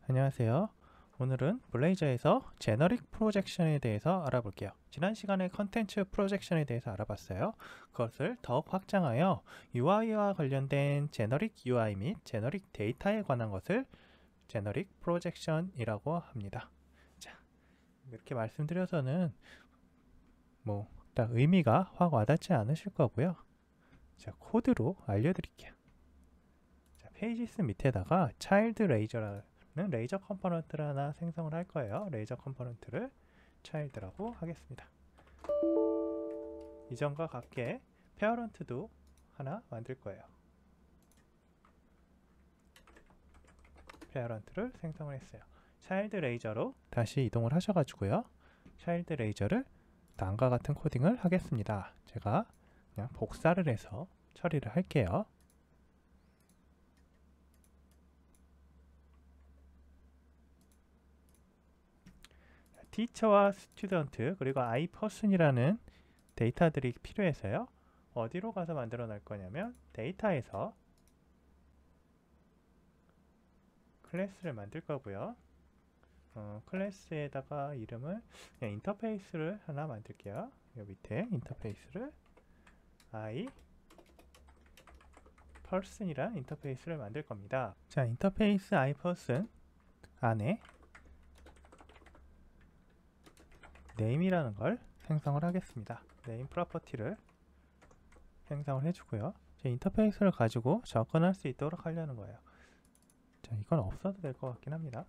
안녕하세요. 오늘은 블레이저에서 제너릭 프로젝션에 대해서 알아볼게요. 지난 시간에 컨텐츠 프로젝션에 대해서 알아봤어요. 그것을 더욱 확장하여 UI와 관련된 제너릭 UI 및 제너릭 데이터에 관한 것을 제너릭 프로젝션이라고 합니다. 자, 이렇게 말씀드려서는 딱 의미가 확 와닿지 않으실 거고요. 자, 코드로 알려드릴게요. 자, 페이지스 밑에다가 차일드 레이저라는 레이저 컴포넌트를 하나 생성을 할 거예요. 레이저 컴포넌트를 차일드라고 하겠습니다. 이전과 같게 페어런트도 하나 만들 거예요. 페어런트를 생성을 했어요. 차일드 레이저로 다시 이동을 하셔가지고요. 차일드 레이저를 다음과 같은 코딩을 하겠습니다. 제가 그냥 복사를 해서 처리를 할게요. 티처와 스튜던트 그리고 iPerson이라는 데이터들이 필요해서요. 어디로 가서 만들어 낼 거냐면 데이터에서 클래스를 만들 거고요. 클래스에다가 이름을 그냥 인터페이스를 하나 만들게요. 여기 밑에 인터페이스를 iPerson이란 인터페이스를 만들 겁니다. 자, 인터페이스 iPerson 안에 name이라는 걸 생성을 하겠습니다. name 프로퍼티를 생성을 해주고요. 제 인터페이스를 가지고 접근할 수 있도록 하려는 거예요. 자, 이건 없어도 될 것 같긴 합니다.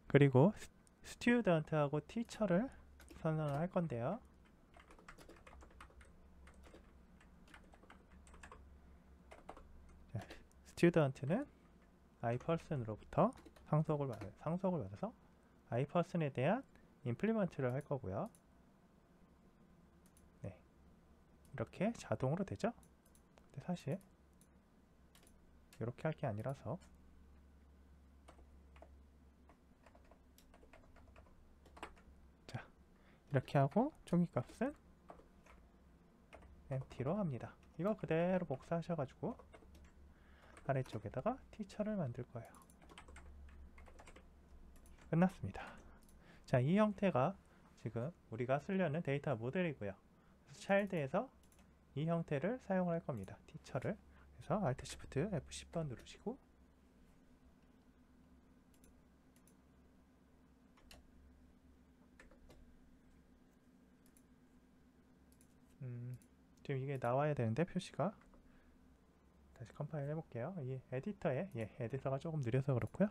그리고 스튜던트하고 티처를 선언을 할 건데요. 스튜던트는 iPerson으로부터 상속을 받아서 iPerson에 대한 임플리먼트를 할 거고요. 네, 이렇게 자동으로 되죠? 근데 사실 이렇게 할 게 아니라서 자, 이렇게 하고 종이값은 empty로 합니다. 이거 그대로 복사하셔가지고 아래쪽에다가 티처를 만들 거예요. 끝났습니다. 자, 이 형태가 지금 우리가 쓰려는 데이터 모델이고요. 차일드에서 이 형태를 사용을 할 겁니다. 티처를. 그래서 Alt Shift F10번 누르시고 지금 이게 나와야 되는데 표시가 다시 컴파일 해볼게요. 이 에디터에 에디터가 조금 느려서 그렇고요.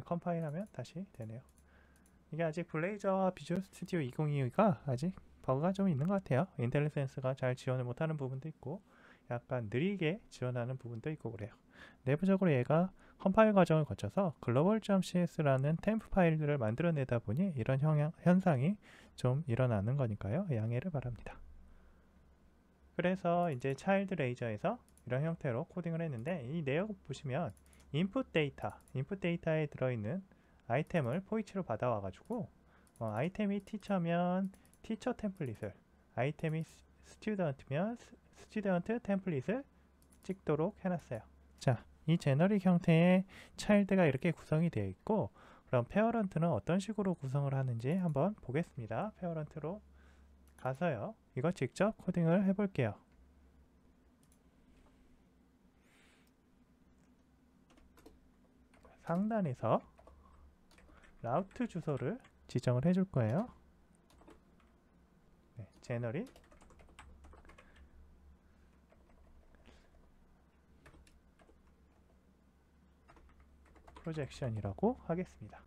컴파일 하면 다시 되네요. 이게 아직 블레이저와 비주얼 스튜디오 2022가 아직 버그가 좀 있는 것 같아요. 인텔리센스가 잘 지원을 못하는 부분도 있고 약간 느리게 지원하는 부분도 있고 그래요. 내부적으로 얘가 컴파일 과정을 거쳐서 global.cs라는 템프 파일들을 만들어내다 보니 이런 현상이 좀 일어나는 거니까요. 양해를 바랍니다. 그래서 이제 차일드 레이저에서 이런 형태로 코딩을 했는데 이 내용 보시면 인풋 데이터에 들어있는 아이템을 포이치로 받아와 가지고 아이템이 티처면 티처 템플릿을, 아이템이 스튜던트면 스튜던트 템플릿을 찍도록 해놨어요. 자, 이 제너릭 형태의 차일드가 이렇게 구성이 되어 있고, 그럼 페어런트는 어떤 식으로 구성을 하는지 한번 보겠습니다. 페어런트로 가서요, 이거 직접 코딩을 해볼게요. 상단에서 라우트 주소를 지정을 해줄 거예요. 네, 제너릭 프로젝션이라고 하겠습니다.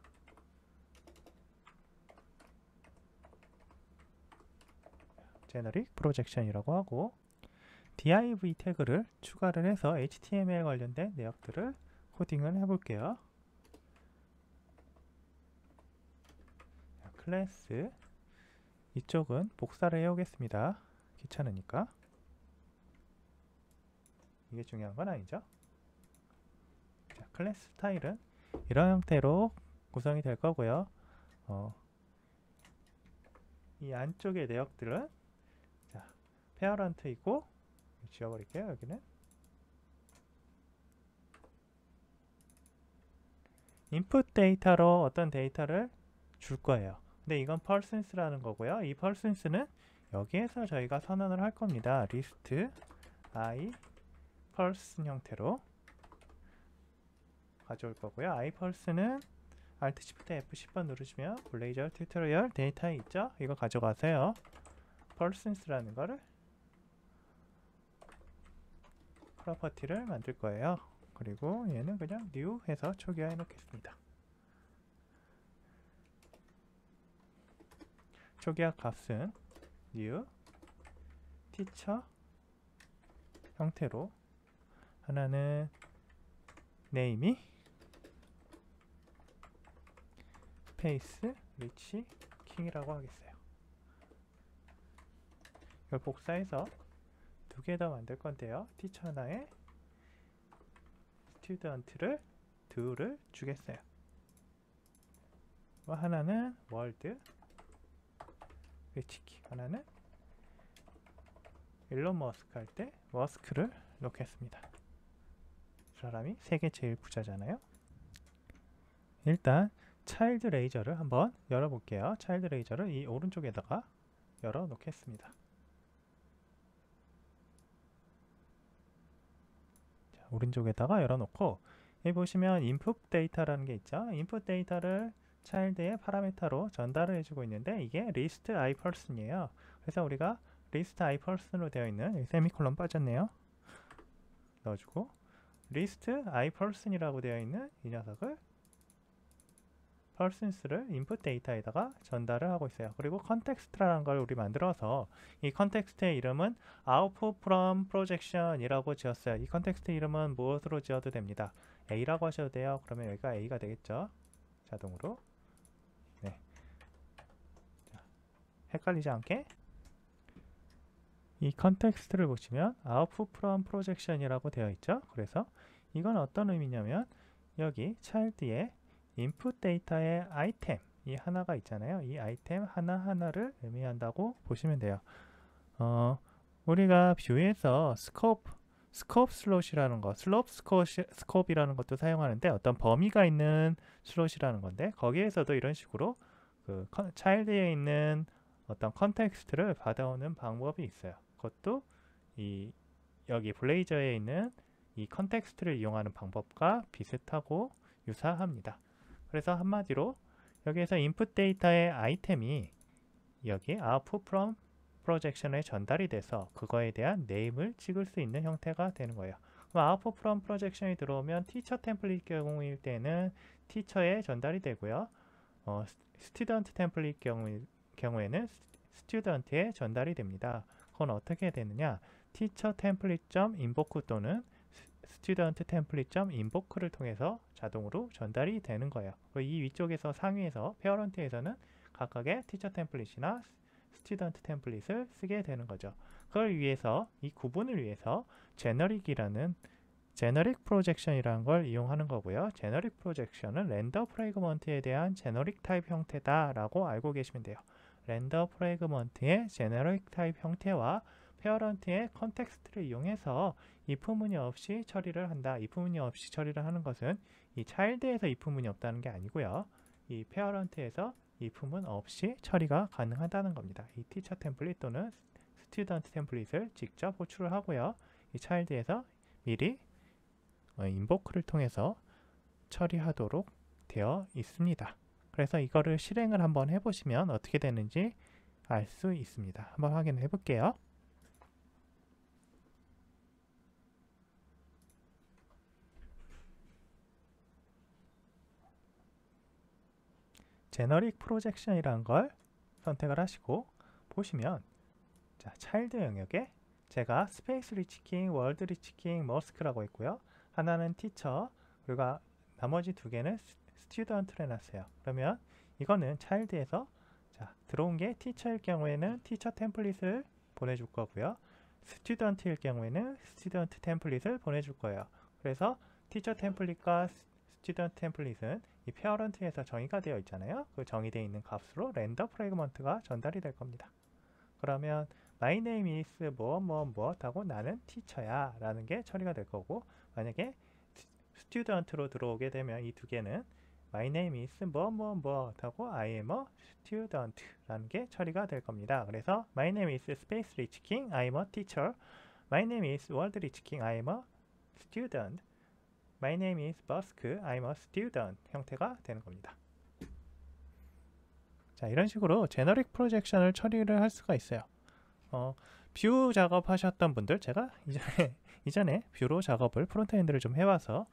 제너릭 프로젝션이라고 하고 div 태그를 추가를 해서 HTML 관련된 내역들을 코딩을 해볼게요. 클래스 이쪽은 복사를 해오겠습니다. 귀찮으니까. 이게 중요한 건 아니죠. 자, 클래스 스타일은 이런 형태로 구성이 될 거고요. 이 안쪽의 내역들은 자, 페어런트이고 지워버릴게요. 여기는 input 데이터로 어떤 데이터를 줄 거예요. 근데 이건 persons라는 거고요. 이 persons는 여기에서 저희가 선언을 할 겁니다. list I person 형태로 가져올 거고요. I person은 Alt Shift F10번 누르시면 블레이저 튜토리얼 데이터에 있죠? 이거 가져가세요. persons라는 거를 프로퍼티를 만들 거예요. 그리고 얘는 그냥 new 해서 초기화해 놓겠습니다. 초기화 값은 new teacher 형태로 하나는 name이 space rich king이라고 하겠어요. 이걸 복사해서 두 개 더 만들 건데요. teacher 하나에 student를 2를 주겠어요. 하나는 world rich king, 하나는 일론 머스크 할 때 머스크를 놓겠습니다. 사람이 세계 제일 부자잖아요. 일단 차일드 레이저를 한번 열어볼게요. 차일드 레이저를 이 오른쪽에다가 열어 놓겠습니다. 자, 오른쪽에다가 열어놓고 여기 보시면 input 데이터라는 게 있죠. input 데이터를 차일드의 파라미터로 전달을 해주고 있는데 이게 list I person이에요. 그래서 우리가 list I person으로 되어 있는 여기 세미콜론 빠졌네요. 넣어주고 list I person이라고 되어 있는 이 녀석을 persons를 input 데이터에다가 전달을 하고 있어요. 그리고 context라는 걸 우리 만들어서 이 context의 이름은 output from projection 이라고 지었어요. 이 context 이름은 무엇으로 지어도 됩니다. A라고 하셔도 돼요. 그러면 여기가 A가 되겠죠. 자동으로. 네. 자, 헷갈리지 않게 이 context를 보시면 output from projection 이라고 되어 있죠. 그래서 이건 어떤 의미냐면 여기 child의 input 데이터의 아이템 이 하나가 있잖아요. 이 아이템 하나하나를 의미한다고 보시면 돼요. 우리가 뷰에서 스코프 슬롯이라는 거, 슬롭 스코프이라는 것도 사용하는데 어떤 범위가 있는 슬롯이라는 건데 거기에서도 이런 식으로 그 차일드에 있는 어떤 컨텍스트를 받아오는 방법이 있어요. 그것도 여기 블레이저에 있는 이 컨텍스트를 이용하는 방법과 비슷하고 유사합니다. 그래서 한마디로 여기에서 input 데이터의 아이템이 여기 output from projection에 전달이 돼서 그거에 대한 네임을 찍을 수 있는 형태가 되는 거예요. 그럼 output from projection이 들어오면 teacher 템플릿 경우일 때는 teacher에 전달이 되고요. student 템플릿 경우에는 student에 전달이 됩니다. 그건 어떻게 되느냐? teacher template.invoke 또는 student template.invoke를 통해서 자동으로 전달이 되는 거예요. 이 위쪽에서 상위에서 페어런트에서는 각각의 teacher template이나 student template을 쓰게 되는 거죠. 그걸 위해서 이 구분을 위해서 generic projection이라는 걸 이용하는 거고요. generic projection은 렌더 프래그먼트에 대한 generic 타입 형태다라고 알고 계시면 돼요. 렌더 프래그먼트의 generic 타입 형태와 페어런트의 컨텍스트를 이용해서 if 문이 없이 처리를 한다. if 문이 없이 처리를 하는 것은 이 child에서 if 문이 없다는 게 아니고요. 이 페어런트에서 if 문 없이 처리가 가능하다는 겁니다. 이 teacher 템플릿 또는 student 템플릿을 직접 호출을 하고요. 이 child에서 미리 invoke를 통해서 처리하도록 되어 있습니다. 그래서 이거를 실행을 한번 해보시면 어떻게 되는지 알 수 있습니다. 한번 확인해 볼게요. 제너릭 프로젝션이라는 걸 선택을 하시고 보시면 자, 차일드 영역에 제가 스페이스 리치킹, 월드 리치킹, 머스크라고 했고요. 하나는 티처, 그리고 나머지 두 개는 스튜던트를 해놨어요. 그러면 이거는 차일드에서 자, 들어온 게 티처일 경우에는 티처 템플릿을 보내줄 거고요. 스튜던트일 경우에는 스튜던트 템플릿을 보내줄 거예요. 그래서 티처 템플릿과 스튜던트 템플릿은 이 페어런트에서 정의가 되어 있잖아요. 그 정의되어 있는 값으로 렌더 프래그먼트가 전달이 될 겁니다. 그러면 my name is 무엇 하고 나는 티처야 라는 게 처리가 될 거고 만약에 스튜던트로 들어오게 되면 이 두 개는 my name is 뭐 하고 I am a student 라는 게 처리가 될 겁니다. 그래서 my name is space rich king, I am a teacher. my name is world rich king, I am a student. my name is busk, I am a student 형태가 되는 겁니다. 자, 이런 식으로 제너릭 프로젝션을 처리를 할 수가 있어요. 뷰 작업하셨던 분들, 제가 이전에 뷰로 작업을 프론트엔드를 좀 해와서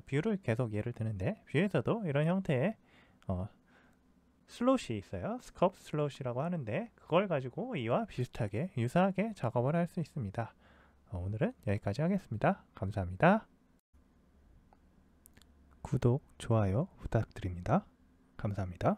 뷰를 계속 예를 드는데, 뷰에서도 이런 형태의 슬롯이 있어요. 스컵 슬롯이라고 하는데, 그걸 가지고 이와 비슷하게 유사하게 작업을 할 수 있습니다. 오늘은 여기까지 하겠습니다. 감사합니다. 구독, 좋아요 부탁드립니다. 감사합니다.